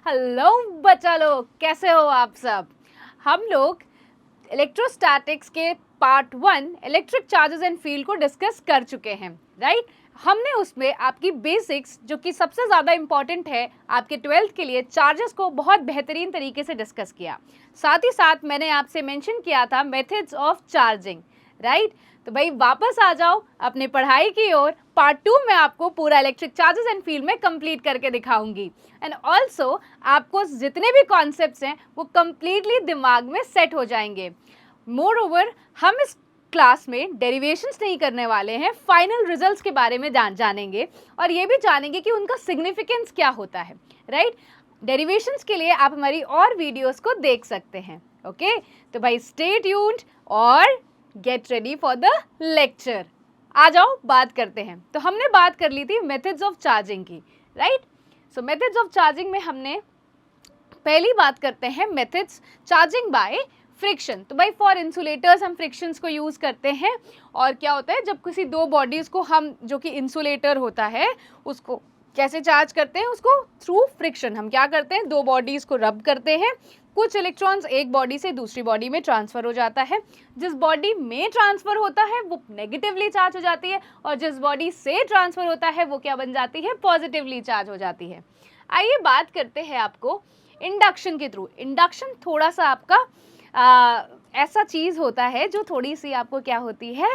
Hello बच्चा लोग, कैसे हो आप सब। हम लोग इलेक्ट्रोस्टैटिक्स के part 1 electric charges and field को डिस्कस कर चुके हैं, राइट। हमने उसमें आपकी बेसिक्स, जो कि सबसे ज़्यादा इंपॉर्टेंट है आपके 12th के लिए, चार्जेस को बहुत बेहतरीन तरीके से डिस्कस किया। साथ ही साथ मैंने आपसे मेंशन किया था मेथड्स ऑफ चार्जिंग, राइट। तो भाई वापस आ जाओ अपनी पढ़ाई की ओर। पार्ट 2 में आपको पूरा इलेक्ट्रिक चार्जेस एंड फील्ड में कंप्लीट करके दिखाऊंगी। एंड ऑल्सो आपको जितने भी कॉन्सेप्ट्स हैं वो कंप्लीटली दिमाग में सेट हो जाएंगे। मोर ओवर हम इस क्लास में डेरिवेशंस नहीं करने वाले हैं, फाइनल रिजल्ट्स के बारे में जानेंगे और ये भी जानेंगे कि उनका सिग्निफिकेंस क्या होता है, राइट। डेरिवेशंस के लिए आप हमारी और वीडियोस को देख सकते हैं, ओके। तो भाई स्टे ट्यून्ड और get ready for the lecture. आ जाओ बात करते हैं। तो हमने बात कर ली थी मेथड्स ऑफ चार्जिंग की, right. So methods of charging में हमने पहली बात करते हैं मेथड्स चार्जिंग बाय फ्रिक्शन। तो भाई फॉर इंसुलेटर्स हम फ्रिक्शंस को यूज़ करते हैं। और क्या होता है, जब किसी दो बॉडीज़ को हम, जो कि इंसुलेटर होता है, उसको कैसे चार्ज करते हैं, उसको थ्रू फ्रिक्शन। हम क्या करते हैं, दो बॉडीज़ को रब करते हैं, कुछ इलेक्ट्रॉन्स एक बॉडी से दूसरी बॉडी में ट्रांसफ़र हो जाता है। जिस बॉडी में ट्रांसफ़र होता है वो नेगेटिवली चार्ज हो जाती है और जिस बॉडी से ट्रांसफ़र होता है वो क्या बन जाती है, पॉजिटिवली चार्ज हो जाती है। आइए बात करते हैं आपको इंडक्शन के थ्रू। इंडक्शन थोड़ा सा आपका ऐसा चीज़ होता है जो थोड़ी सी आपको क्या होती है,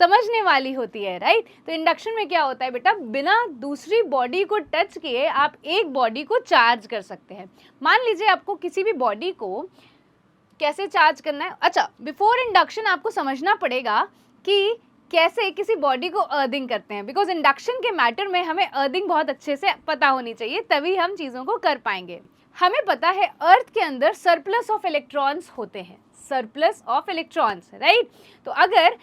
समझने वाली होती है, राइट। तो इंडक्शन में क्या होता है बेटा, बिना दूसरी बॉडी को टच किए आप एक बॉडी को चार्ज कर सकते हैं। मान लीजिए आपको किसी भी बॉडी को कैसे चार्ज करना है। अच्छा, बिफोर इंडक्शन आपको समझना पड़ेगा कि कैसे किसी बॉडी को अर्थिंग करते हैं, बिकॉज इंडक्शन के मैटर में हमें अर्थिंग बहुत अच्छे से पता होनी चाहिए, तभी हम चीज़ों को कर पाएंगे। हमें पता है अर्थ के अंदर सरप्लस ऑफ इलेक्ट्रॉन्स होते हैं, सरप्लस ऑफ इलेक्ट्रॉन्स, राइट। तो अगर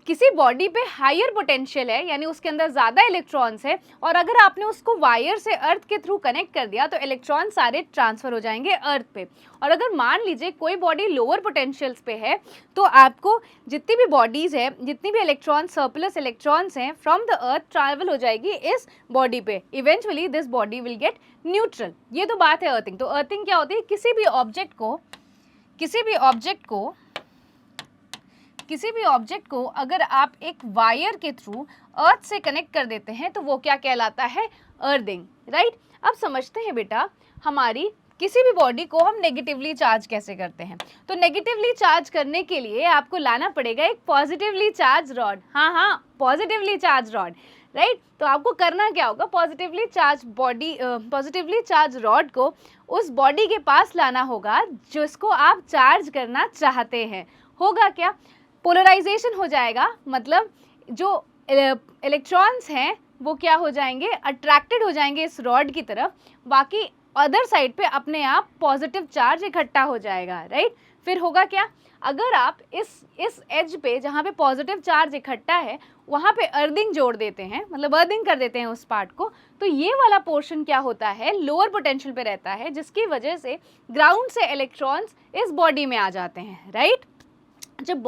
किसी बॉडी पे हायर पोटेंशियल है, यानी उसके अंदर ज़्यादा इलेक्ट्रॉन्स है, और अगर आपने उसको वायर से अर्थ के थ्रू कनेक्ट कर दिया तो इलेक्ट्रॉन सारे ट्रांसफ़र हो जाएंगे अर्थ पे। और अगर मान लीजिए कोई बॉडी लोअर पोटेंशियल्स पे है, तो आपको जितनी भी बॉडीज़ है, जितनी भी इलेक्ट्रॉन सरप्लस इलेक्ट्रॉन्स हैं फ्रॉम द अर्थ ट्रैवल हो जाएगी इस बॉडी पे। Eventually this body will get neutral. ये तो बात है अर्थिंग। तो अर्थिंग क्या होती है, किसी भी ऑब्जेक्ट को अगर आप एक वायर के थ्रू अर्थ से कनेक्ट कर देते हैं तो वो क्या कहलाता है, अर्थिंग, राइट। अब समझते हैं बेटा, हमारी किसी भी बॉडी को हम नेगेटिवली चार्ज कैसे करते हैं। तो नेगेटिवली चार्ज करने के लिए आपको लाना पड़ेगा एक पॉजिटिवली चार्ज रॉड। हाँ, पॉजिटिवली चार्ज रॉड, राइट। तो आपको करना क्या होगा, पॉजिटिवली चार्ज रॉड को उस बॉडी के पास लाना होगा जिसको आप चार्ज करना चाहते हैं। होगा क्या, पोलराइजेशन हो जाएगा, मतलब जो इलेक्ट्रॉन्स हैं वो क्या हो जाएंगे, अट्रैक्टेड हो जाएंगे इस रॉड की तरफ, बाकी अदर साइड पे अपने आप पॉजिटिव चार्ज इकट्ठा हो जाएगा, राइट। फिर होगा क्या, अगर आप इस एज पे जहाँ पे पॉजिटिव चार्ज इकट्ठा है वहाँ पे अर्थिंग जोड़ देते हैं, मतलब अर्थिंग कर देते हैं उस पार्ट को, तो ये वाला पोर्शन क्या होता है, लोअर पोटेंशियल पे रहता है, जिसकी वजह से ग्राउंड से इलेक्ट्रॉन्स इस बॉडी में आ जाते हैं, राइट। जब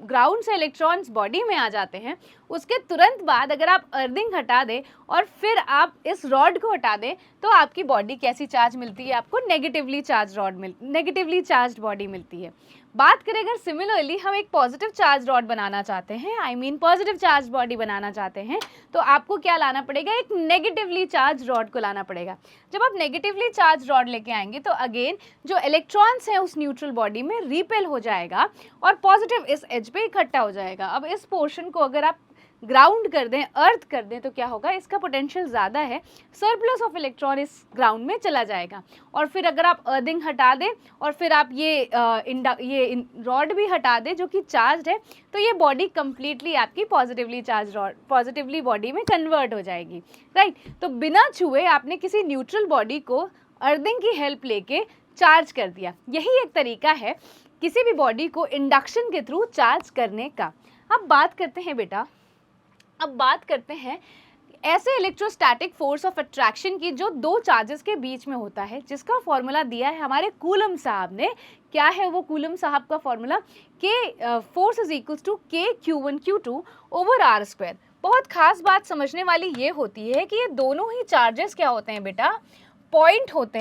ग्राउंड से इलेक्ट्रॉन्स बॉडी में आ जाते हैं, उसके तुरंत बाद अगर आप अर्थिंग हटा दें और फिर आप इस रॉड को हटा दें तो आपकी बॉडी कैसी चार्ज मिलती है, आपको नेगेटिवली चार्ज बॉडी मिलती है। बात करें अगर सिमिलरली हम एक पॉजिटिव चार्ज रॉड बनाना चाहते हैं, पॉजिटिव चार्ज बॉडी बनाना चाहते हैं, तो आपको क्या लाना पड़ेगा, एक नेगेटिवली चार्ज रॉड को लाना पड़ेगा। जब आप नेगेटिवली चार्ज रॉड लेके आएंगे तो अगेन जो इलेक्ट्रॉन्स हैं उस न्यूट्रल बॉडी में रिपेल हो जाएगा और पॉजिटिव इस एज पे इकट्ठा हो जाएगा। अब इस पोर्शन को अगर आप ग्राउंड कर दें, अर्थ कर दें, तो क्या होगा, इसका पोटेंशियल ज़्यादा है, सरप्लस ऑफ इलेक्ट्रॉन इस ग्राउंड में चला जाएगा। और फिर अगर आप अर्थिंग हटा दें और फिर आप ये रॉड भी हटा दें जो कि चार्ज है, तो ये बॉडी कंप्लीटली आपकी पॉजिटिवली बॉडी में कन्वर्ट हो जाएगी, राइट। तो बिना छुए आपने किसी न्यूट्रल बॉडी को अर्थिंग की हेल्प लेके चार्ज कर दिया। यही एक तरीका है किसी भी बॉडी को इंडक्शन के थ्रू चार्ज करने का। अब बात करते हैं ऐसे इलेक्ट्रोस्टैटिक फोर्स ऑफ अट्रैक्शन की जो दो चार्जेस के बीच में होता है, जिसका फॉर्मूला दिया है हमारे कूलम साहब ने। क्या है वो कूलम साहब का फॉर्मूला, के फोर्स इज इक्वल्स टू के Q1 Q2 over R square. बहुत खास बात समझने वाली ये होती है कि ये दोनों ही चार्जेस क्या होते हैं बेटा, पॉइंट होते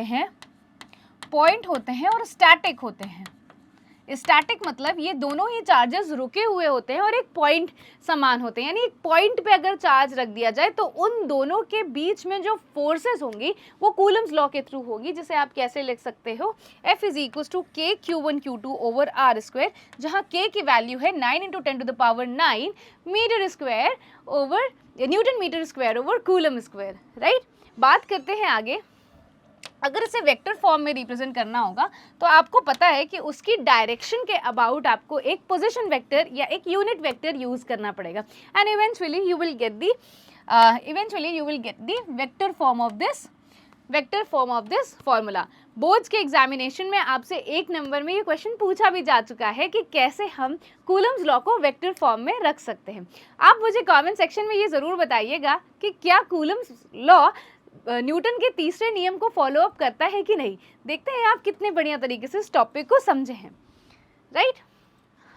हैं और स्टैटिक होते हैं। स्टैटिक मतलब ये दोनों ही चार्जेस रुके हुए होते हैं और एक पॉइंट समान होते हैं, यानी एक पॉइंट पे अगर चार्ज रख दिया जाए तो उन दोनों के बीच में जो फोर्सेस होंगी वो कूलम्स लॉ के थ्रू होगी, जिसे आप कैसे लिख सकते हो, F is equal to K Q1 Q2 over R square, जहाँ K की वैल्यू है 9 into 10 to the power 9 metre square over newton metre square over coulomb square, right. बात करते हैं आगे। अगर इसे वेक्टर फॉर्म में रिप्रेजेंट करना होगा तो आपको पता है कि उसकी डायरेक्शन के अबाउट आपको एक पोजीशन वेक्टर या एक यूनिट वेक्टर यूज करना पड़ेगा, and eventually you will get the vector form of this formula. Boards के एग्जामिनेशन में आपसे 1 नंबर में ये क्वेश्चन पूछा भी जा चुका है कि कैसे हम कूलम्स लॉ को वेक्टर फॉर्म में रख सकते हैं। आप मुझे कमेंट सेक्शन में ये ज़रूर बताइएगा कि क्या कूलम्स लॉ न्यूटन के तीसरे नियम को फॉलो अप करता है कि नहीं। देखते हैं आप कितने बढ़िया तरीके से इस टॉपिक को समझे हैं, राइट।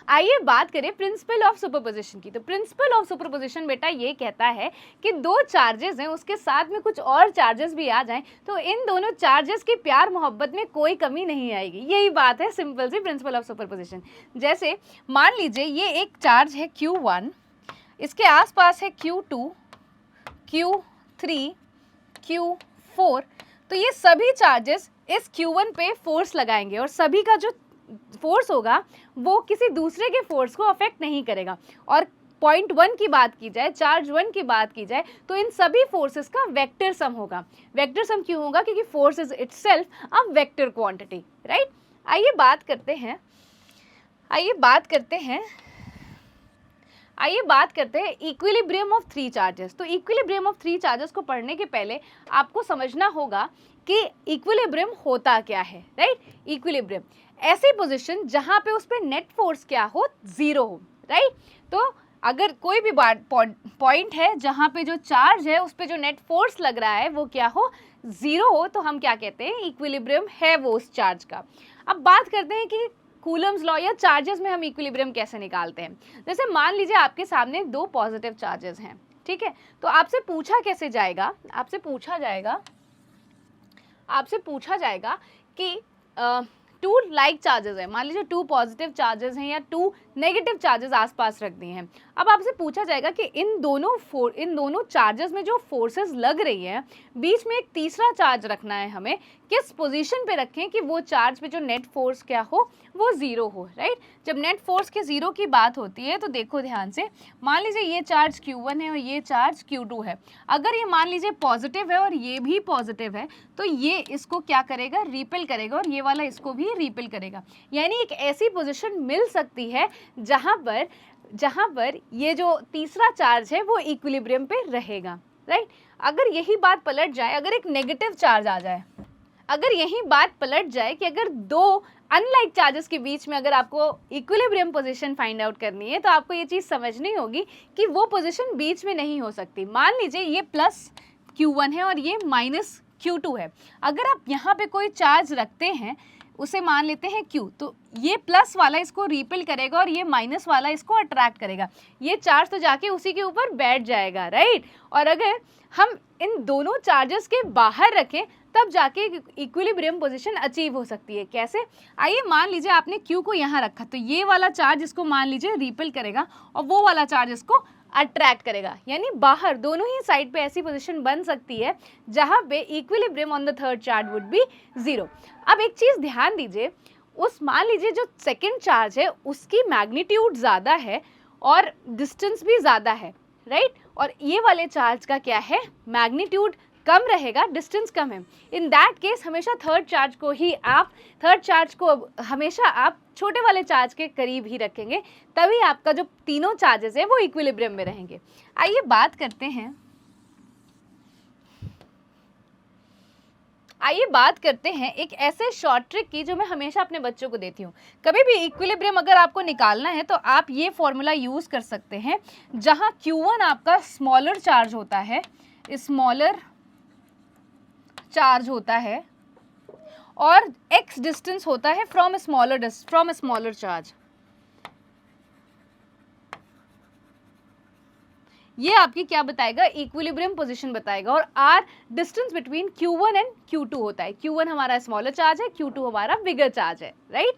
आइए बात करें प्रिंसिपल ऑफ सुपरपोजिशन की। तो प्रिंसिपल ऑफ सुपरपोजिशन बेटा ये कहता है कि दो चार्जेस हैं, उसके साथ में कुछ और चार्जेस भी आ जाएं तो इन दोनों चार्जेस की प्यार मोहब्बत में कोई कमी नहीं आएगी। यही बात है सिंपल सी प्रिंसिपल ऑफ सुपरपोजिशन। जैसे मान लीजिए ये एक चार्ज है Q1, इसके आसपास है Q2, Q3, Q4, तो ये सभी चार्जेस इस Q1 पे फोर्स लगाएंगे और सभी का जो फोर्स होगा वो किसी दूसरे के फोर्स को अफेक्ट नहीं करेगा। और पॉइंट 1 की बात की जाए, चार्ज 1 की बात की जाए तो इन सभी फोर्सेस का वेक्टर सम होगा। वेक्टर सम क्यों होगा? क्योंकि force is itself a vector quantity, right. आइए बात करते हैं इक्विलिब्रियम ऑफ 3 चार्जेस। तो इक्विलिब्रियम ऑफ 3 चार्जेस को पढ़ने के पहले आपको समझना होगा कि इक्विलिब्रियम होता क्या है, राइट। इक्विलिब्रियम ऐसी पोजीशन जहां पे उस पर नेट फोर्स क्या हो, 0 हो, राइट। तो अगर कोई भी पॉइंट है जहां पे जो चार्ज है उस पर जो नेट फोर्स लग रहा है वो क्या हो, 0 हो, तो हम क्या कहते हैं, इक्विलिब्रियम है वो उस चार्ज का। अब बात करते हैं कि कूलम्स लॉ या चार्जेस में हम इक्विलिब्रियम कैसे निकालते हैं। जैसे मान लीजिए आपके सामने 2 पॉजिटिव चार्जेस हैं, ठीक है। तो आपसे पूछा कैसे जाएगा, आपसे पूछा जाएगा कि 2 लाइक चार्जेस है, मान लीजिए 2 पॉजिटिव चार्जेस हैं या 2 नेगेटिव चार्जेस आसपास रख दिए हैं। अब आपसे पूछा जाएगा कि इन दोनों चार्जेस में जो फोर्सेस लग रही है, बीच में एक तीसरा चार्ज रखना है हमें, किस पोजीशन पे रखें कि वो चार्ज पे जो नेट फोर्स क्या हो, वो 0 हो, राइट। जब नेट फोर्स के 0 की बात होती है तो देखो ध्यान से, मान लीजिए ये चार्ज Q1 है और ये चार्ज Q2 है। अगर ये मान लीजिए पॉजिटिव है और ये भी पॉजिटिव है तो ये इसको क्या करेगा, रिपेल करेगा, और ये वाला इसको भी रिपेल करेगा। यानी एक ऐसी पोजीशन मिल सकती है जहां पर ये जो तीसरा चार्ज है वो इक्विलिब्रियम पे रहेगा, राइट। अगर यही बात पलट जाए, अगर एक नेगेटिव चार्ज आ जाए, अगर यही बात पलट जाए कि अगर 2 अनलाइक चार्जेस के बीच में अगर आपको इक्विलिब्रियम पोजीशन फाइंड आउट करनी है तो आपको ये चीज़ समझनी होगी कि वो पोजीशन बीच में नहीं हो सकती। मान लीजिए ये प्लस Q1 है और ये माइनस Q2 है। अगर आप यहाँ पे कोई चार्ज रखते हैं, उसे मान लेते हैं Q, तो ये प्लस वाला इसको रिपेल करेगा और ये माइनस वाला इसको अट्रैक्ट करेगा। ये चार्ज तो जाके उसी के ऊपर बैठ जाएगा, राइट। और अगर हम इन दोनों चार्जेस के बाहर रखें तब जाके इक्विलिब्रियम पोजीशन अचीव हो सकती है। कैसे? आइए मान लीजिए आपने Q को यहाँ रखा, तो ये वाला चार्ज इसको मान लीजिए रिपेल करेगा और वो वाला चार्ज इसको अट्रैक्ट करेगा। यानी बाहर दोनों ही साइड पे ऐसी पोजीशन बन सकती है जहां पे equilibrium on the third charge would be 0। अब एक चीज़ ध्यान दीजिए, मान लीजिए जो सेकेंड चार्ज है उसकी मैग्नीट्यूड ज़्यादा है और डिस्टेंस भी ज़्यादा है, राइट। और ये वाले चार्ज का क्या है, मैग्नीट्यूड कम रहेगा, डिस्टेंस कम है। इन दैट केस हमेशा थर्ड चार्ज को हमेशा आप छोटे वाले चार्ज के करीब ही रखेंगे, तभी आपका जो तीनों चार्जेस है वो इक्विलिब्रियम में रहेंगे। आइए बात करते हैं एक ऐसे शॉर्ट ट्रिक की जो मैं हमेशा अपने बच्चों को देती हूँ। कभी भी इक्विलिब्रियम अगर आपको निकालना है तो आप ये फॉर्मूला यूज कर सकते हैं, जहाँ Q1 आपका स्मॉलर चार्ज होता है और x डिस्टेंस होता है फ्रॉम स्मॉलर चार्ज। ये आपकी क्या बताएगा, इक्विलिब्रियम पोजीशन बताएगा। और are distance between Q1 and Q2 होता है। Q1 हमारा स्मॉलर चार्ज है, Q2 हमारा बिगर चार्ज है, राइट।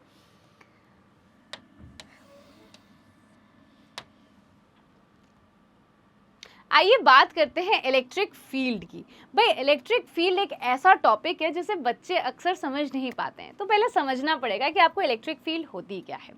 आइए बात करते हैं इलेक्ट्रिक फील्ड की। भाई इलेक्ट्रिक फील्ड एक ऐसा टॉपिक है जिसे बच्चे अक्सर समझ नहीं पाते हैं। तो पहले समझना पड़ेगा कि आपको इलेक्ट्रिक फील्ड होती क्या है।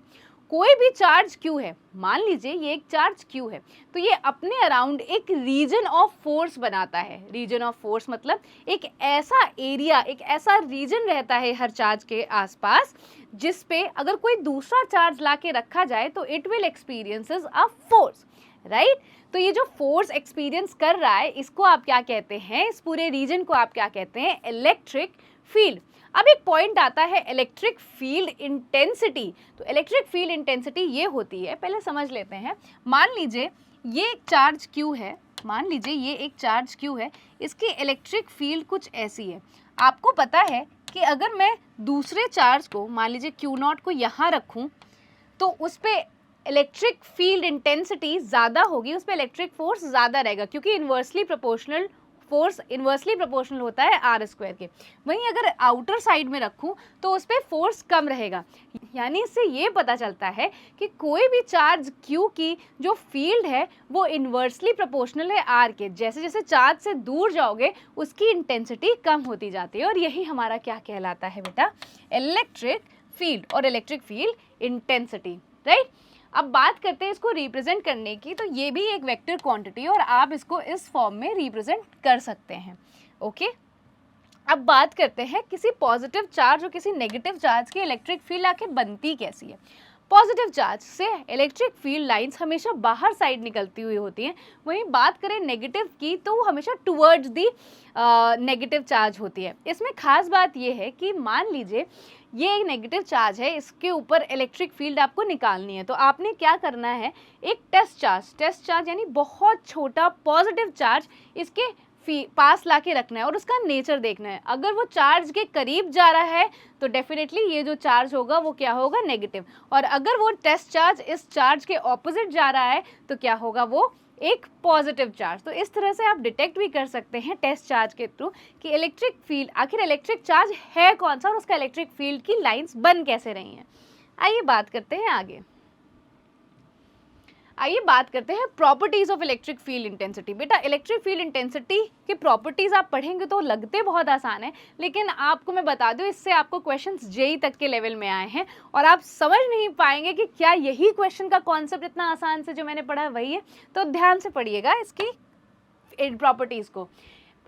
कोई भी चार्ज Q है, मान लीजिए ये एक चार्ज Q है, तो ये अपने अराउंड एक रीजन ऑफ फोर्स बनाता है। रीजन ऑफ फोर्स मतलब एक ऐसा एरिया, एक ऐसा रीजन रहता है हर चार्ज के आसपास जिस पे अगर कोई दूसरा चार्ज ला के रखा जाए तो it will experiences a force, right. तो ये जो फोर्स एक्सपीरियंस कर रहा है इसको आप क्या कहते हैं, इस पूरे रीजन को आप क्या कहते हैं, इलेक्ट्रिक फील्ड। अब एक पॉइंट आता है इलेक्ट्रिक फील्ड इंटेंसिटी। तो इलेक्ट्रिक फील्ड इंटेंसिटी ये होती है, पहले समझ लेते हैं। मान लीजिए ये एक चार्ज Q है, मान लीजिए ये एक चार्ज Q है, इसकी इलेक्ट्रिक फील्ड कुछ ऐसी है। आपको पता है कि अगर मैं दूसरे चार्ज को, मान लीजिए Q0 को यहाँ रखूँ, तो उस पर इलेक्ट्रिक फील्ड इंटेंसिटी ज़्यादा होगी, उस पर इलेक्ट्रिक फोर्स ज़्यादा रहेगा, क्योंकि inversely proportional force inversely proportional होता है आर स्क्वायर के। वहीं अगर आउटर साइड में रखूं तो उस पर फोर्स कम रहेगा। यानी इससे ये पता चलता है कि कोई भी चार्ज Q की जो फील्ड है वो इन्वर्सली प्रोपोर्शनल है आर के। जैसे जैसे चार्ज से दूर जाओगे उसकी इंटेंसिटी कम होती जाती है, और यही हमारा क्या कहलाता है बेटा, इलेक्ट्रिक फील्ड और इलेक्ट्रिक फील्ड इंटेंसिटी, राइट। अब बात करते हैं इसको रिप्रेजेंट करने की। तो ये भी एक वेक्टर क्वांटिटी और आप इसको इस फॉर्म में रिप्रेजेंट कर सकते हैं, ओके। अब बात करते हैं किसी पॉजिटिव चार्ज और किसी नेगेटिव चार्ज की इलेक्ट्रिक फील्ड आखिर बनती कैसी है। पॉजिटिव चार्ज से इलेक्ट्रिक फील्ड लाइंस हमेशा बाहर साइड निकलती हुई होती हैं। वहीं बात करें नेगेटिव की तो वो हमेशा टुवर्ड्स दी नेगेटिव चार्ज होती है। इसमें खास बात ये है कि मान लीजिए ये एक नेगेटिव चार्ज है, इसके ऊपर इलेक्ट्रिक फील्ड आपको निकालनी है। तो आपने क्या करना है, एक टेस्ट चार्ज यानी बहुत छोटा पॉजिटिव चार्ज इसके पास ला के रखना है और उसका नेचर देखना है। अगर वो चार्ज के करीब जा रहा है तो डेफिनेटली ये जो चार्ज होगा वो क्या होगा, नेगेटिव। और अगर वो टेस्ट चार्ज इस चार्ज के ऑपोजिट जा रहा है तो क्या होगा, वो एक पॉजिटिव चार्ज। तो इस तरह से आप डिटेक्ट भी कर सकते हैं टेस्ट चार्ज के थ्रू कि इलेक्ट्रिक फील्ड आखिर इलेक्ट्रिक चार्ज है कौन सा और उसका इलेक्ट्रिक फील्ड की लाइंस बन कैसे रही हैं। आइए बात करते हैं आगे। आइए बात करते हैं properties of electric field intensity. बेटा इलेक्ट्रिक फील्ड इंटेंसिटी की प्रॉपर्टीज आप पढ़ेंगे तो लगते बहुत आसान है, लेकिन आपको मैं बता दूं इससे आपको क्वेश्चंस जेई तक के लेवल में आए हैं और आप समझ नहीं पाएंगे कि क्या यही क्वेश्चन का कॉन्सेप्ट इतना आसान से जो मैंने पढ़ा है वही है। तो ध्यान से पढ़िएगा इसकी प्रॉपर्टीज को।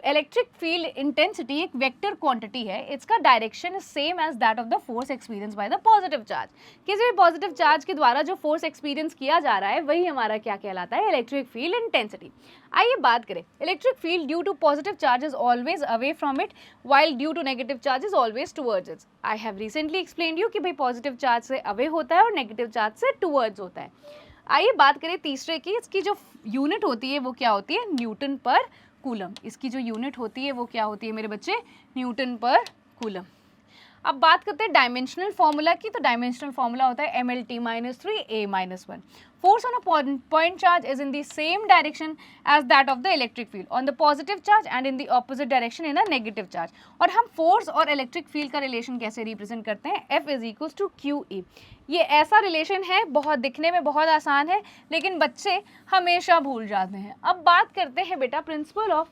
इलेक्ट्रिक फील्ड इंटेंसिटी एक वेक्टर क्वांटिटी है, इसका direction is same as that of the force experience by the positive charge. किसी भी पॉजिटिव चार्ज के द्वारा जो फोर्स एक्सपीरियंस किया जा रहा है वही हमारा क्या कहलाता है, इलेक्ट्रिक फील्ड इंटेंसिटी। आइए बात करें, electric field due to positive charge is always away from it while due to negative charge is always towards it. I have recently explained you कि भाई पॉजिटिव चार्ज से अवे होता है और negative charge से टुवर्ड्स होता है। आइए बात करें तीसरे की, इसकी जो यूनिट होती है वो क्या होती है, न्यूटन पर कूलम। इसकी जो यूनिट होती है वो क्या होती है मेरे बच्चे, न्यूटन पर कूलम। अब बात करते हैं डायमेंशनल फॉर्मूला की। तो डायमेंशनल फॉर्मूला होता है mLT-3A-1। Force on a point charge is in the same direction as that of the electric field on the positive charge and in the opposite direction in a negative charge। और हम force और electric field का relation कैसे represent करते हैं, F = QE। ये ऐसा relation है, बहुत दिखने में बहुत आसान है लेकिन बच्चे हमेशा भूल जाते हैं। अब बात करते हैं बेटा principle of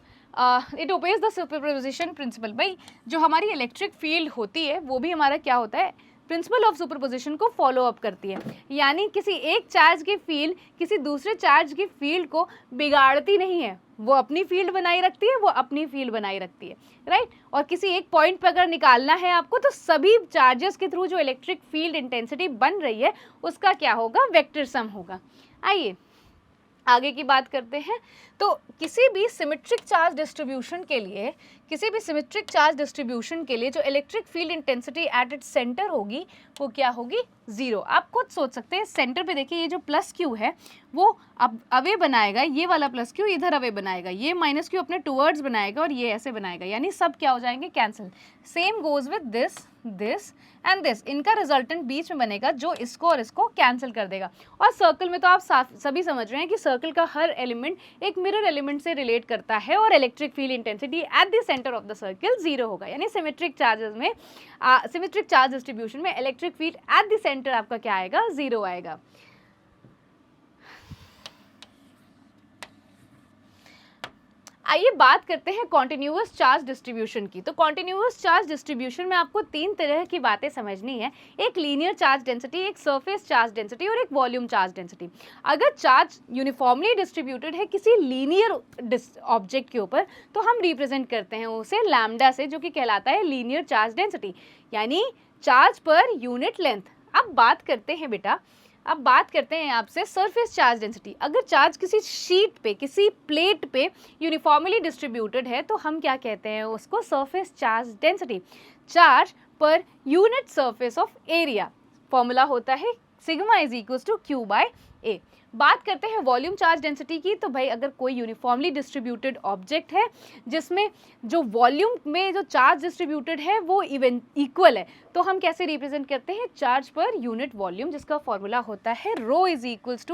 it obeys the superposition principle. भाई जो हमारी इलेक्ट्रिक फील्ड होती है वो भी हमारा क्या होता है, प्रिंसिपल ऑफ सुपरपोजिशन को फॉलो अप करती है। यानी किसी एक चार्ज की फील्ड किसी दूसरे चार्ज की फील्ड को बिगाड़ती नहीं है, वो अपनी फील्ड बनाई रखती है, वो अपनी फील्ड बनाई रखती है, राइट। और किसी एक पॉइंट पर अगर निकालना है आपको तो सभी चार्जेस के थ्रू जो इलेक्ट्रिक फील्ड इंटेंसिटी बन रही है उसका क्या होगा, वेक्टर सम होगा। आइए आगे की बात करते हैं। तो किसी भी सिमेट्रिक चार्ज डिस्ट्रीब्यूशन के लिए जो electric field intensity at its centre होगी वो क्या होगी, 0। आप खुद सोच सकते हैं, सेंटर पे देखिए ये जो प्लस क्यू है वो अब अवे बनाएगा, ये वाला प्लस क्यू इधर अवे बनाएगा, ये माइनस क्यू अपने टुवर्ड्स बनाएगा और ये ऐसे बनाएगा, यानी सब क्या हो जाएंगे, cancel. Same goes with this, this and this, इनका रिजल्टेंट बीच में बनेगा जो इसको और इसको कैंसिल कर देगा। और सर्कल में तो आप सभी समझ रहे हैं कि सर्कल का हर एलिमेंट एक मिरर एलिमेंट से रिलेट करता है और electric field intensity at the centre of the circle 0 होगा, यानी सिमेट्रिक चार्जेस में सिमेट्रिक चार्ज डिस्ट्रीब्यूशन में electric field at the centre आपका क्या आएगा, 0 आएगा। आइए बात करते हैं कॉन्टिन्यूअस चार्ज डिस्ट्रीब्यूशन की। तो कॉन्टिन्यूअस चार्ज डिस्ट्रीब्यूशन में आपको 3 तरह की बातें समझनी है, एक लीनियर चार्ज डेंसिटी, एक सरफेस चार्ज डेंसिटी और एक वॉल्यूम चार्ज डेंसिटी। अगर चार्ज यूनिफॉर्मली डिस्ट्रीब्यूटेड है किसी लीनियर ऑब्जेक्ट के ऊपर तो हम रिप्रेजेंट करते हैं उसे लैम्डा से, जो कि कहलाता है लीनियर चार्ज डेंसिटी, यानी चार्ज पर यूनिट लेंथ। अब बात करते हैं आपसे सरफेस चार्ज डेंसिटी। अगर चार्ज किसी शीट पे, किसी प्लेट पे यूनिफॉर्मली डिस्ट्रीब्यूटेड है तो हम क्या कहते हैं उसको, surface charge density. Charge per unit surface of area, formula होता है sigma is equals to Q by A. बात करते हैं वॉल्यूम चार्ज डेंसिटी की। तो भाई अगर कोई यूनिफॉर्मली डिस्ट्रीब्यूटेड ऑब्जेक्ट है जिसमें जो वॉल्यूम में जो चार्ज डिस्ट्रीब्यूटेड है वो इक्वल है, तो हम कैसे रिप्रेजेंट करते हैं, चार्ज पर यूनिट वॉल्यूम, जिसका फॉर्मूला होता है rho is equals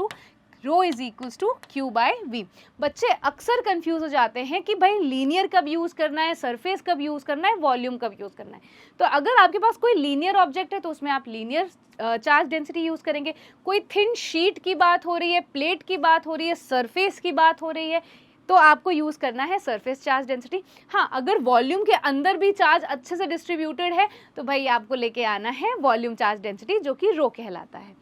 to Q by V. बच्चे अक्सर कंफ्यूज हो जाते हैं कि भाई लीनियर कब यूज़ करना है, सरफेस कब यूज़ करना है, वॉल्यूम कब यूज़ करना है। तो अगर आपके पास कोई लीनियर ऑब्जेक्ट है तो उसमें आप लीनियर चार्ज डेंसिटी यूज़ करेंगे। कोई थिन शीट की बात हो रही है, प्लेट की बात हो रही है, सरफेस की बात हो रही है, तो आपको यूज़ करना है सरफेस चार्ज डेंसिटी। हाँ, अगर वॉल्यूम के अंदर भी चार्ज अच्छे से डिस्ट्रीब्यूटेड है तो भाई आपको लेके आना है वॉल्यूम चार्ज डेंसिटी, जो कि रो कहलाता है।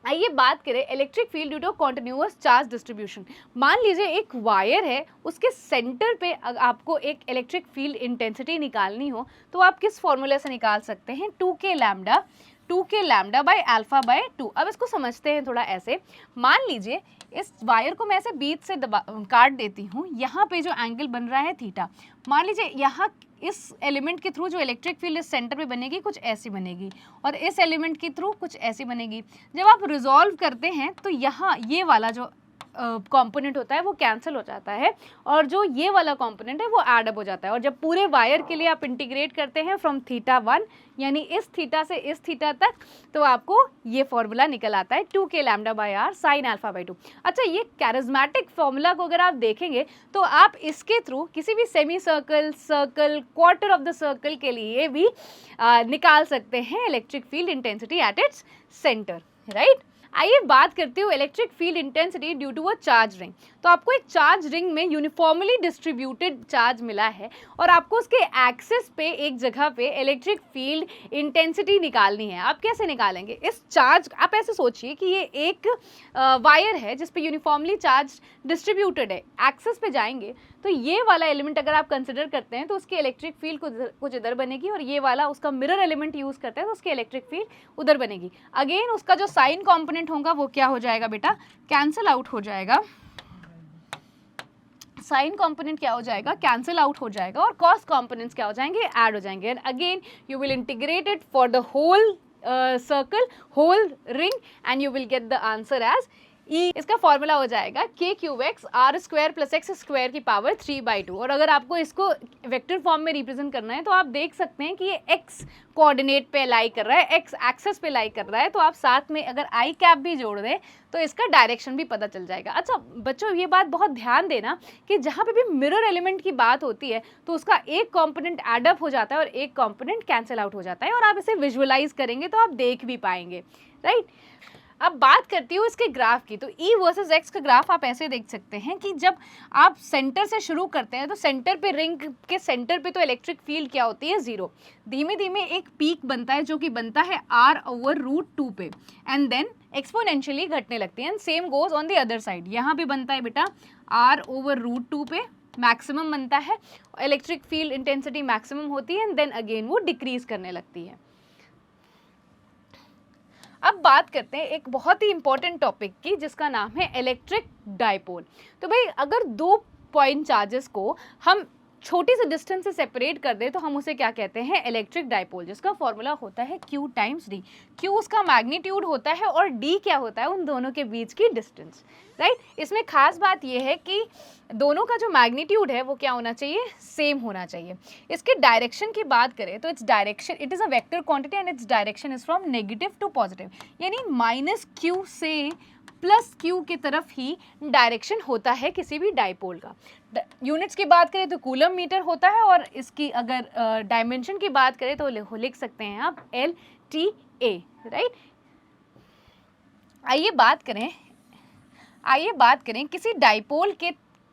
आइए बात करें electric field due to continuous charge distribution. मान लीजिए एक वायर है, उसके सेंटर पे आपको एक इलेक्ट्रिक फील्ड इंटेंसिटी निकालनी हो तो आप किस फॉर्मूले से निकाल सकते हैं, 2k lambda by alpha by 2। अब इसको समझते हैं थोड़ा ऐसे। मान लीजिए इस वायर को मैं ऐसे बीच से काट देती हूँ, यहाँ पे जो एंगल बन रहा है थीटा, मान लीजिए यहाँ इस एलिमेंट के थ्रू जो इलेक्ट्रिक फील्ड इस सेंटर पे बनेगी कुछ ऐसी बनेगी और इस एलिमेंट के थ्रू कुछ ऐसी बनेगी। जब आप रिजॉल्व करते हैं तो यहाँ ये वाला जो कंपोनेंट होता है वो कैंसिल हो जाता है और जो ये वाला कंपोनेंट है वो ऐड अप हो जाता है। और जब पूरे वायर के लिए आप इंटीग्रेट करते हैं फ्रॉम थीटा 1, यानी इस थीटा से इस थीटा तक, तो आपको ये फॉर्मूला निकल आता है 2k lambda by R sine alpha by 2। अच्छा, ये कैरिज्मेटिक फॉर्मूला को अगर आप देखेंगे तो आप इसके थ्रू किसी भी semi circle, quarter of the circle के लिए भी निकाल सकते हैं electric field intensity at its centre, right. आइए बात करते हो electric field intensity due to a charge ring. तो आपको एक चार्ज रिंग में यूनिफॉर्मली डिस्ट्रीब्यूटेड चार्ज मिला है और आपको उसके एक्सिस पे एक जगह पे इलेक्ट्रिक फील्ड इंटेंसिटी निकालनी है। आप कैसे निकालेंगे इस चार्ज, आप ऐसे सोचिए कि ये एक वायर है जिस पे यूनिफॉर्मली चार्ज डिस्ट्रीब्यूटेड है। एक्सिस पे जाएंगे तो ये वाला एलिमेंट अगर आप कंसिडर करते हैं तो उसकी इलेक्ट्रिक फील्ड कुछ इधर बनेगी और ये वाला उसका मिरर एलिमेंट यूज़ करते हैं तो उसकी इलेक्ट्रिक फील्ड उधर बनेगी। अगेन उसका जो साइन कॉम्पोनेंट होगा वो क्या हो जाएगा बेटा, कैंसिल आउट हो जाएगा। साइन कंपोनेंट क्या हो जाएगा, कैंसिल आउट हो जाएगा और कॉस कंपोनेंट्स क्या हो जाएंगे, ऐड हो जाएंगे। And again you will integrate it for the whole circle, whole ring, and you will get the answer as E. इसका फॉर्मूला हो जाएगा k cube X R square plus X square की power 3/2। और अगर आपको इसको वेक्टर फॉर्म में represent करना है तो आप देख सकते हैं कि ये x कोऑर्डिनेट पे लाई कर रहा है, x एक्सेस पे लाई कर रहा है, तो आप साथ में अगर आई कैप भी जोड़ दें तो इसका डायरेक्शन भी पता चल जाएगा। अच्छा बच्चों, ये बात बहुत ध्यान देना कि जहाँ पे भी मिरर एलिमेंट की बात होती है तो उसका एक कंपोनेंट एड अप हो जाता है और एक कंपोनेंट कैंसिल आउट हो जाता है, और आप इसे विजुअलाइज करेंगे तो आप देख भी पाएंगे, राइट। अब बात करती हूँ इसके ग्राफ की। तो E वर्सेस X का ग्राफ आप ऐसे देख सकते हैं कि जब आप सेंटर से शुरू करते हैं तो सेंटर पे, रिंग के सेंटर पे तो इलेक्ट्रिक फील्ड क्या होती है, 0। धीमे धीमे एक पीक बनता है जो कि बनता है R/√2 पे, एंड देन एक्सपोनेंशियली घटने लगती है। And same goes on the other side, यहाँ पे बनता है बेटा R/√2 पे मैक्सिमम बनता है, इलेक्ट्रिक फील्ड इंटेंसिटी मैक्सिमम होती है एंड देन अगेन वो डिक्रीज करने लगती है। अब बात करते हैं एक बहुत ही इंपॉर्टेंट टॉपिक की, जिसका नाम है इलेक्ट्रिक डाइपोल। तो भाई अगर 2 पॉइंट चार्जेस को हम छोटी सी डिस्टेंस से सेपरेट कर दे तो हम उसे क्या कहते हैं, इलेक्ट्रिक डाइपोल, जिसका फॉर्मूला होता है Q टाइम्स D। Q उसका मैग्नीट्यूड होता है और D क्या होता है, उन दोनों के बीच की डिस्टेंस, राइट। इसमें खास बात यह है कि दोनों का जो मैग्नीट्यूड है वो क्या होना चाहिए, सेम होना चाहिए। इसके डायरेक्शन की बात करें तो its direction, it is a vector quantity and its direction is from negative to positive, यानी -Q से +Q की तरफ ही डायरेक्शन होता है किसी भी डाइपोल का। यूनिट्स की बात करें तो कूलम मीटर होता है, और इसकी अगर डायमेंशन की बात करें तो लिख सकते हैं आप LTA, राइट। आइए बात करें किसी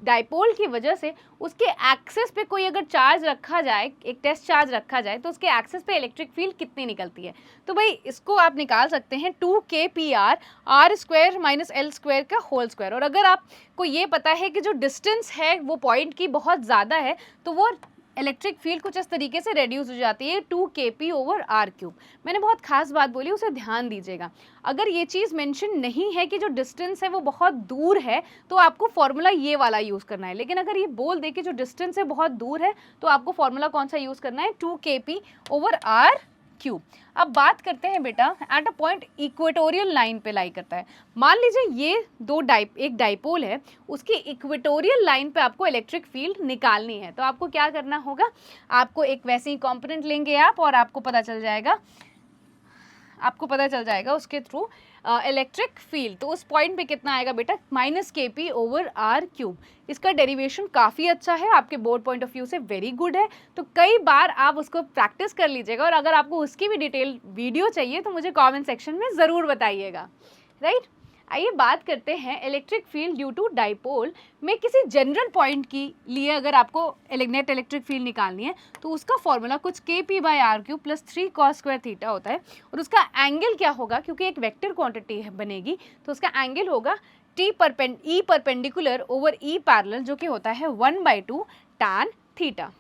डाइपोल की वजह से उसके एक्सिस पे कोई अगर चार्ज रखा जाए, एक टेस्ट चार्ज रखा जाए, तो उसके एक्सिस पे इलेक्ट्रिक फील्ड कितनी निकलती है। तो भाई इसको आप निकाल सकते हैं 2kPr r² - l² का होल स्क्वायर। और अगर आपको ये पता है कि जो डिस्टेंस है वो पॉइंट की बहुत ज़्यादा है, तो वो इलेक्ट्रिक फील्ड कुछ इस तरीके से रेड्यूस हो जाती है 2kP/r³। मैंने बहुत खास बात बोली, उसे ध्यान दीजिएगा। अगर ये चीज़ मेंशन नहीं है कि जो डिस्टेंस है वो बहुत दूर है, तो आपको फॉर्मूला ये वाला यूज़ करना है। लेकिन अगर ये बोल दे कि जो डिस्टेंस है बहुत दूर है, तो आपको फॉर्मूला कौन सा यूज़ करना है, 2kP/r³। अब बात करते हैं बेटा at a point equatorial line पे लाई करता है। मान लीजिए ये एक डाइपोल है, उसकी इक्वेटोरियल लाइन पे आपको इलेक्ट्रिक फील्ड निकालनी है। तो आपको क्या करना होगा, आपको एक वैसे ही कंपोनेंट लेंगे आप, और आपको पता चल जाएगा उसके थ्रू इलेक्ट्रिक फील्ड। तो उस पॉइंट पे कितना आएगा बेटा, -kP/r³। इसका डेरिवेशन काफ़ी अच्छा है, आपके बोर्ड पॉइंट ऑफ व्यू से वेरी गुड है। तो कई बार आप उसको प्रैक्टिस कर लीजिएगा, और अगर आपको उसकी भी डिटेल वीडियो चाहिए तो मुझे कमेंट सेक्शन में ज़रूर बताइएगा, राइट। आइए बात करते हैं electric field due to dipole में किसी जनरल पॉइंट के लिए अगर आपको नेट इलेक्ट्रिक फील्ड निकालनी है, तो उसका फॉर्मूला कुछ kP/r³ + 3 cos² थीटा होता है। और उसका एंगल क्या होगा, क्योंकि एक वेक्टर क्वांटिटी बनेगी, तो उसका एंगल होगा E परपेंडिकुलर E पैरेलल, जो कि होता है 1/2 tan थीटा।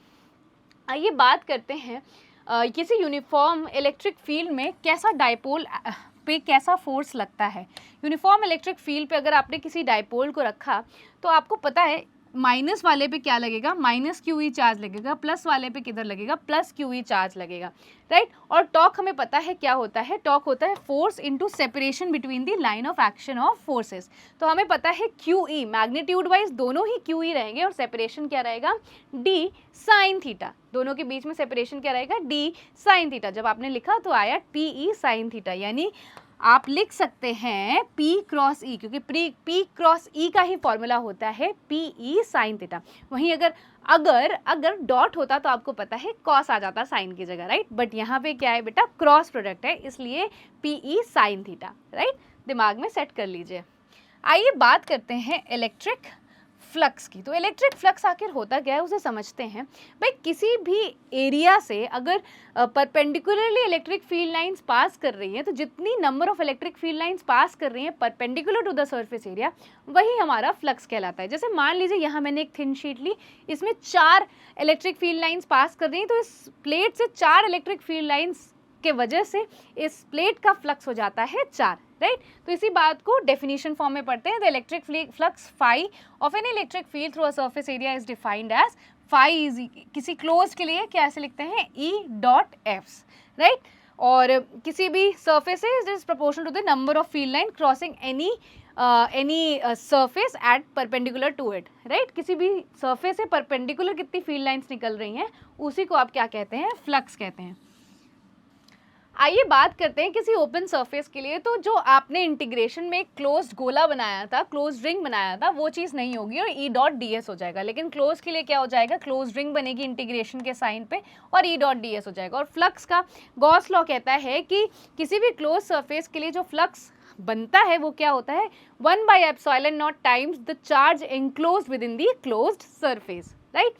आइए बात करते हैं किसी यूनिफॉर्म इलेक्ट्रिक फील्ड में कैसा डाइपोल पे कैसा फोर्स लगता है। यूनिफॉर्म इलेक्ट्रिक फील्ड पे अगर आपने किसी डाइपोल को रखा, तो आपको पता है माइनस वाले पे क्या लगेगा, -QE चार्ज लगेगा, प्लस वाले पे किधर लगेगा, +QE चार्ज लगेगा, राइट। और टॉर्क हमें पता है क्या होता है, टॉर्क होता है force into separation between the line of action of forces. तो हमें पता है QE मैग्नीट्यूड वाइज दोनों ही QE रहेंगे, और सेपरेशन क्या रहेगा, D sin थीटा। दोनों के बीच में सेपरेशन क्या रहेगा, D sin थीटा। जब आपने लिखा तो आया PE sin थीटा, यानी आप लिख सकते हैं P×E, क्योंकि P×E का ही फॉर्मूला होता है PE sin थीटा। वहीं अगर डॉट होता तो आपको पता है कॉस आ जाता साइन की जगह, राइट। बट यहाँ पे क्या है बेटा, क्रॉस प्रोडक्ट है, इसलिए PE sin थीटा, राइट। दिमाग में सेट कर लीजिए। आइए बात करते हैं इलेक्ट्रिक फ्लक्स की। तो इलेक्ट्रिक फ्लक्स आखिर होता क्या है, उसे समझते हैं। भाई किसी भी एरिया से अगर perpendicularly electric field lines pass कर रही हैं, तो जितनी number of electric field lines pass कर रही हैं perpendicular to the surface area, वही हमारा फ्लक्स कहलाता है। जैसे मान लीजिए यहाँ मैंने एक थिन शीट ली, इसमें 4 इलेक्ट्रिक फील्ड लाइंस पास कर रही हैं, तो इस प्लेट से 4 इलेक्ट्रिक फील्ड लाइंस के वजह से इस प्लेट का फ्लक्स हो जाता है 4, राइट। तो इसी बात को डेफिनेशन फॉर्म में पढ़ते हैं। The electric flux phi of an electric field through a surface area is defined as phi is, किसी क्लोज के लिए क्या ऐसे लिखते हैं, E.F, राइट। और किसी भी surface is proportional to the number of field line crossing any surface at perpendicular to it, right. किसी भी सरफेस से परपेंडिकुलर कितनी फील्ड लाइन्स निकल रही हैं, उसी को आप क्या कहते हैं, फ्लक्स कहते हैं। आइए बात करते हैं किसी ओपन सरफेस के लिए। तो जो आपने इंटीग्रेशन में एक क्लोज्ड गोला बनाया था, क्लोज्ड रिंग बनाया था, वो चीज़ नहीं होगी और E.ds हो जाएगा। लेकिन क्लोज के लिए क्या हो जाएगा, क्लोज्ड रिंग बनेगी इंटीग्रेशन के साइन पे और E.ds हो जाएगा। और फ्लक्स का गॉस लॉ कहता है कि किसी भी क्लोज सरफेस के लिए जो फ्लक्स बनता है वो क्या होता है, 1/ε0 times the charge enclosed with in the closed surface, right.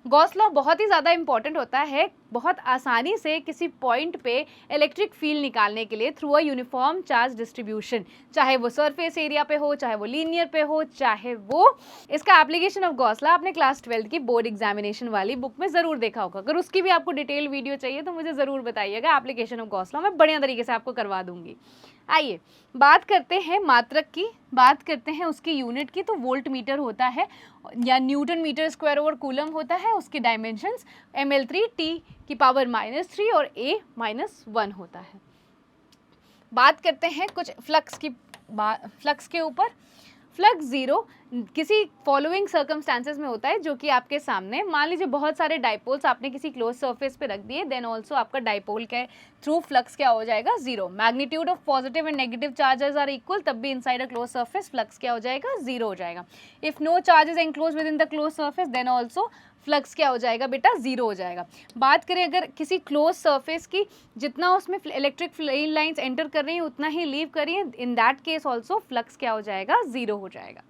Gauss law बहुत ही ज़्यादा इंपॉर्टेंट होता है बहुत आसानी से किसी पॉइंट पे इलेक्ट्रिक फील्ड निकालने के लिए through a uniform charge distribution, चाहे वो सरफेस एरिया पे हो, चाहे वो लीनियर पे हो, चाहे वो, इसका एप्लीकेशन ऑफ गॉस लॉ आपने क्लास 12 की बोर्ड एग्जामिनेशन वाली बुक में ज़रूर देखा होगा। अगर उसकी भी आपको डिटेल वीडियो चाहिए तो मुझे ज़रूर बताइएगा, एप्लीकेशन ऑफ गॉस लॉ मैं बढ़िया तरीके से आपको करवा दूंगी। आइए बात करते हैं मात्रक की, बात करते हैं उसकी यूनिट की। तो वोल्ट मीटर होता है या newton metre square over coulomb होता है, उसके डायमेंशंस ml3 T⁻³ और A-1 होता है। बात करते हैं कुछ फ्लक्स की, फ्लक्स के ऊपर। फ्लक्स जीरो किसी फॉलोइंग सर्कमस्टांसेस में होता है जो कि आपके सामने, मान लीजिए बहुत सारे डाइपोल्स आपने किसी क्लोज सरफेस पे रख दिए, देन ऑल्सो आपका डाइपोल के थ्रू फ्लक्स क्या हो जाएगा, zero. Magnitude of positive and negative charges are equal, तब भी inside a close surface flux क्या हो जाएगा, जीरो हो जाएगा। If no charges enclose with in the close surface then also flux क्या हो जाएगा बेटा, जीरो हो जाएगा। बात करें अगर किसी क्लोज सरफेस की, जितना उसमें इलेक्ट्रिक फ्लेम लाइंस एंटर कर रही हैं उतना ही लीव कर रही हैं, in that case also flux क्या हो जाएगा, जीरो हो जाएगा।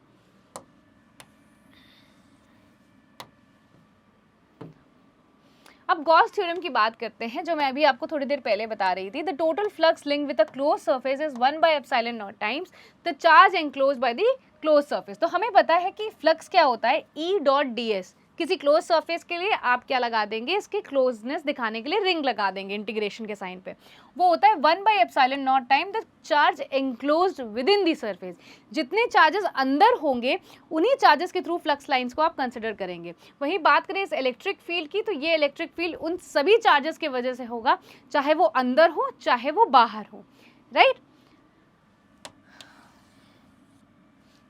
अब गॉस थ्योरम की बात करते हैं, जो मैं अभी आपको थोड़ी देर पहले बता रही थी। The total flux link with a close surface is 1/ε0 times the charge enclosed by the close surface. तो हमें पता है कि फ्लक्स क्या होता है, E.ds। किसी क्लोज सरफेस के लिए आप क्या लगा देंगे, इसकी क्लोजनेस दिखाने के लिए रिंग लगा देंगे इंटीग्रेशन के साइन पे, वो होता है 1/ε0 time the charge enclosed within the surface. जितने चार्जेस अंदर होंगे उन्हीं चार्जेस के थ्रू फ्लक्स लाइंस को आप कंसिडर करेंगे। वहीं बात करें इस इलेक्ट्रिक फील्ड की, तो ये इलेक्ट्रिक फील्ड उन सभी चार्जेस की वजह से होगा, चाहे वो अंदर हो चाहे वो बाहर हो, राइट।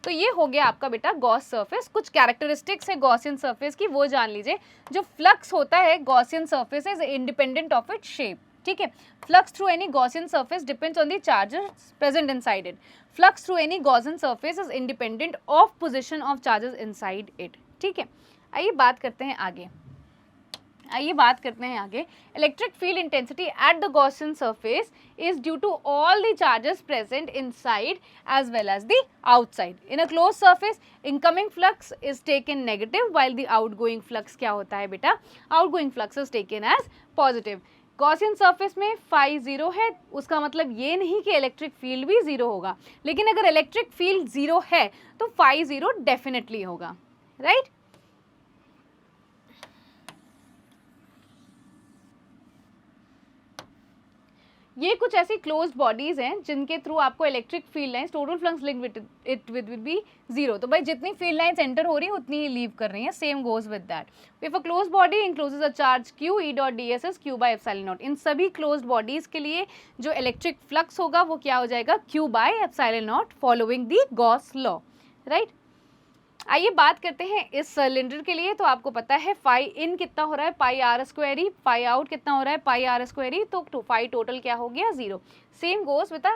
तो ये हो गया आपका बेटा गॉस सरफेस। कुछ कैरेक्टरिस्टिक्स है गॉसियन सरफेस की, वो जान लीजिए। जो फ्लक्स होता है Gaussian surface is independent of its shape, ठीक है। Flux through any Gaussian surface depends on the charges present inside it. Flux through any Gaussian surface is independent of position of charges inside it, ठीक है। आइए बात करते हैं आगे, electric field intensity at the Gaussian surface is due to all the charges present inside as well as the outside. In a closed surface, incoming flux is taken negative while the outgoing flux क्या होता है बेटा, outgoing flux is taken as positive. Gaussian surface में phi zero है, उसका मतलब ये नहीं कि इलेक्ट्रिक फील्ड भी जीरो होगा, लेकिन अगर इलेक्ट्रिक फील्ड जीरो है तो फाई जीरो डेफिनेटली होगा, राइट। ये कुछ ऐसी क्लोज्ड बॉडीज हैं जिनके थ्रू आपको electric field lines, total flux link with be zero. तो भाई जितनी फील्ड लाइंस एंटर हो रही है उतनी ही लीव कर रही हैं, same goes with that. If a closed body encloses a charge Q, E.ds is Q/ε0। इन सभी क्लोज्ड बॉडीज के लिए जो इलेक्ट्रिक फ्लक्स होगा वो क्या हो जाएगा, Q/ε0 फॉलोइंग दी गॉस लॉ, राइट। आइए बात करते हैं इस सिलेंडर के लिए। तो आपको पता है फाई इन कितना हो रहा है, πr², फाई आउट कितना हो रहा है, πr², तो फाई टोटल क्या हो गया, zero. Same goes with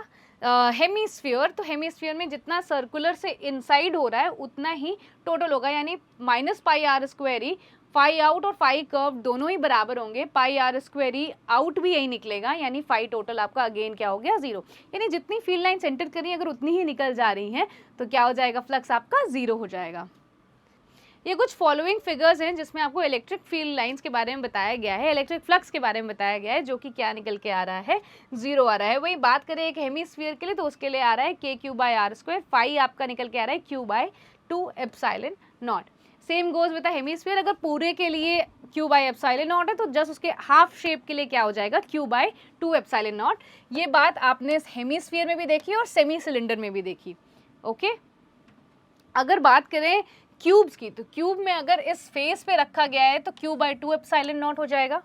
hemisphere. तो हेमीस्फीयर में जितना सर्कुलर से इनसाइड हो रहा है उतना ही टोटल होगा, यानी -πr²। फाई आउट और फाई कर्व दोनों ही बराबर होंगे, πr² आउट भी यही निकलेगा, यानी फाई टोटल आपका अगेन क्या हो गया, जीरो। यानी जितनी फील्ड लाइंस एंटर करी अगर उतनी ही निकल जा रही हैं तो क्या हो जाएगा, फ्लक्स आपका जीरो हो जाएगा। ये कुछ फॉलोइंग फिगर्स हैं जिसमें आपको इलेक्ट्रिक फील्ड लाइंस के बारे में बताया गया है, इलेक्ट्रिक फ्लक्स के बारे में बताया गया है, जो कि क्या निकल के आ रहा है, जीरो आ रहा है। वही बात करें एक हेमीस्फीयर के लिए तो उसके लिए आ रहा है KQ/r², फाई आपका निकल के आ रहा है Q/2ε0। Same goes with the hemisphere. अगर पूरे के लिए Q/ε0 है तो जस्ट उसके हाफ शेप के लिए क्या हो जाएगा, Q/2ε0। ये बात आपने हेमीस्फीयर में भी देखी और सेमी सिलेंडर में भी देखी, ओके। अगर बात करें क्यूब्स की, तो क्यूब में अगर इस फेस पे रखा गया है तो Q/2ε0 हो जाएगा।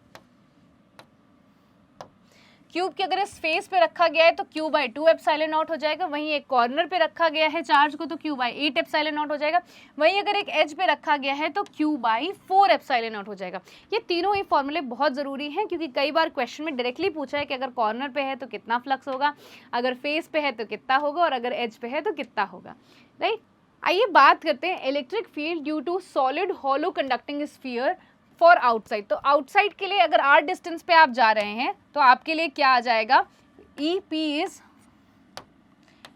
क्यूब के अगर इस फेस पे रखा गया है तो Q/2ε0 हो जाएगा। वहीं एक कॉर्नर पे रखा गया है चार्ज को तो Q/8ε0 हो जाएगा। वहीं अगर एक एज पे रखा गया है तो Q/4ε0 हो जाएगा। ये तीनों ही फॉर्मूले बहुत ज़रूरी हैं क्योंकि कई बार क्वेश्चन में डायरेक्टली पूछा है कि अगर कॉर्नर पे है तो कितना फ्लक्स होगा, अगर फेस पे है तो कितना होगा, और अगर एज पे है तो कितना होगा, राइट। आइए बात करते हैं electric field due to solid hollow conducting sphere for outside. तो आउटसाइड के लिए अगर r डिस्टेंस पे आप जा रहे हैं तो आपके लिए क्या आ जाएगा, EP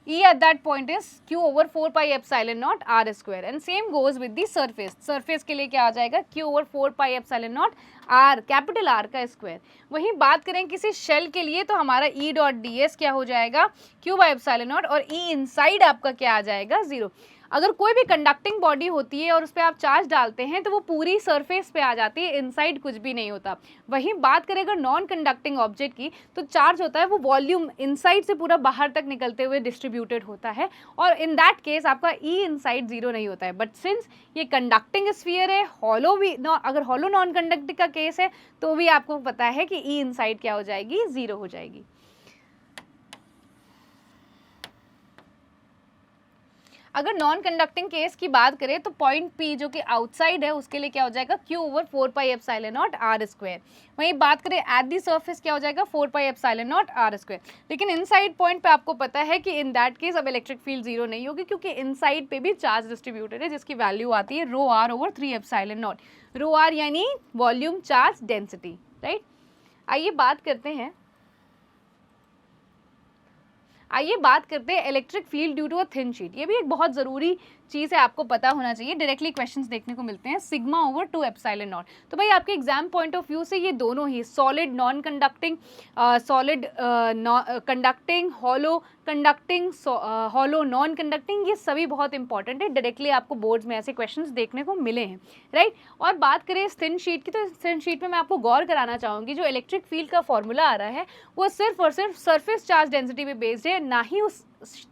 E at that point is q over 4 pi epsilon naught r square and same goes with the surface. Surface के लिए क्या आ जाएगा q over 4 pi epsilon naught r, capital R का स्क्वायर. वहीं बात करें किसी शेल के लिए तो हमारा E डॉट डी एस क्या हो जाएगा q by epsilon naught और E इनसाइड आपका क्या आ जाएगा 0. अगर कोई भी कंडक्टिंग बॉडी होती है और उस पर आप चार्ज डालते हैं तो वो पूरी सरफेस पे आ जाती है, इनसाइड कुछ भी नहीं होता. वहीं बात करें अगर नॉन कंडक्टिंग ऑब्जेक्ट की तो चार्ज होता है वो वॉल्यूम इनसाइड से पूरा बाहर तक निकलते हुए डिस्ट्रीब्यूटेड होता है और इन दैट केस आपका ई इनसाइड 0 नहीं होता है. बट सिंस ये कंडक्टिंग स्फीयर है, हॉलो भी अगर हॉलो नॉन कंडक्टिंग का केस है तो भी आपको पता है कि ई इनसाइड क्या हो जाएगी 0 हो जाएगी. अगर नॉन कंडक्टिंग केस की बात करें तो पॉइंट P जो कि आउटसाइड है उसके लिए क्या हो जाएगा q over 4 pi epsilon not r square. वहीं बात करें एट दी सरफेस क्या हो जाएगा 4 pi epsilon not r square. लेकिन इनसाइड पॉइंट पे आपको पता है कि इन दैट केस अब इलेक्ट्रिक फील्ड 0 नहीं होगी क्योंकि इनसाइड पे भी चार्ज डिस्ट्रीब्यूटेड है जिसकी वैल्यू आती है rho r over 3 epsilon naught. Rho r यानी वॉल्यूम चार्ज डेंसिटी, राइट. आइए बात करते हैं electric field due to a thin sheet. ये भी एक बहुत ज़रूरी चीज़ है, आपको पता होना चाहिए. डायरेक्टली क्वेश्चंस देखने को मिलते हैं सिग्मा ओवर 2 एप्सिलॉन नॉट. तो भाई आपके एग्जाम पॉइंट ऑफ व्यू से ये दोनों ही solid non conducting, solid conducting, hollow conducting, hollow non conducting, ये सभी बहुत इंपॉर्टेंट है. डायरेक्टली आपको बोर्ड्स में ऐसे क्वेश्चंस देखने को मिले हैं, राइट. और बात करें इस थिन शीट की तो इस थिन शीट में मैं आपको गौर कराना चाहूँगी जो इलेक्ट्रिक फील्ड का फॉर्मूला आ रहा है वो सिर्फ और सिर्फ सरफेस चार्ज डेंसिटी पे बेस्ड है, ना ही उस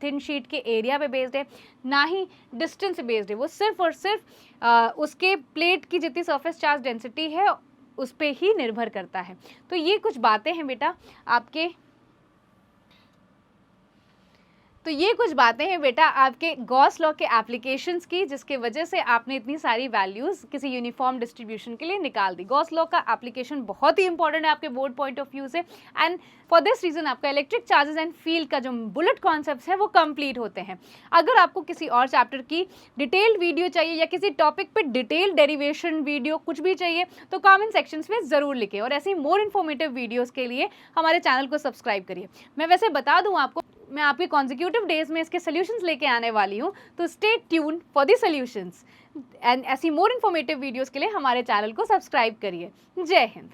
थिन शीट के एरिया पे बेस्ड है, ना ही डिस्टेंस पे बेस्ड है. वो सिर्फ और सिर्फ उसके प्लेट की जितनी सरफेस चार्ज डेंसिटी है उस पर ही निर्भर करता है. तो ये कुछ बातें हैं बेटा आपके गॉस लॉ के एप्लीकेशंस की, जिसके वजह से आपने इतनी सारी वैल्यूज़ किसी यूनिफॉर्म डिस्ट्रीब्यूशन के लिए निकाल दी. गॉस लॉ का एप्लीकेशन बहुत ही इंपॉर्टेंट है आपके बोर्ड पॉइंट ऑफ व्यू से एंड फॉर दिस रीज़न आपका इलेक्ट्रिक चार्जेस एंड फील्ड का जो बुलेट कॉन्सेप्ट्स है वो कंप्लीट होते हैं. अगर आपको किसी और चैप्टर की डिटेल्ड वीडियो चाहिए या किसी टॉपिक पे डिटेल्ड डेरिवेशन वीडियो कुछ भी चाहिए तो कमेंट सेक्शंस में ज़रूर लिखें और ऐसी मोर इन्फॉर्मेटिव वीडियोज़ के लिए हमारे चैनल को सब्सक्राइब करिए. मैं वैसे बता दूँ आपको, मैं आपके कॉन्जिक्यूटिव डेज में इसके सॉल्यूशंस लेके आने वाली हूँ, तो stay tune for the solutions and ऐसी मोर इन्फॉर्मेटिव वीडियोस के लिए हमारे चैनल को सब्सक्राइब करिए. जय हिंद.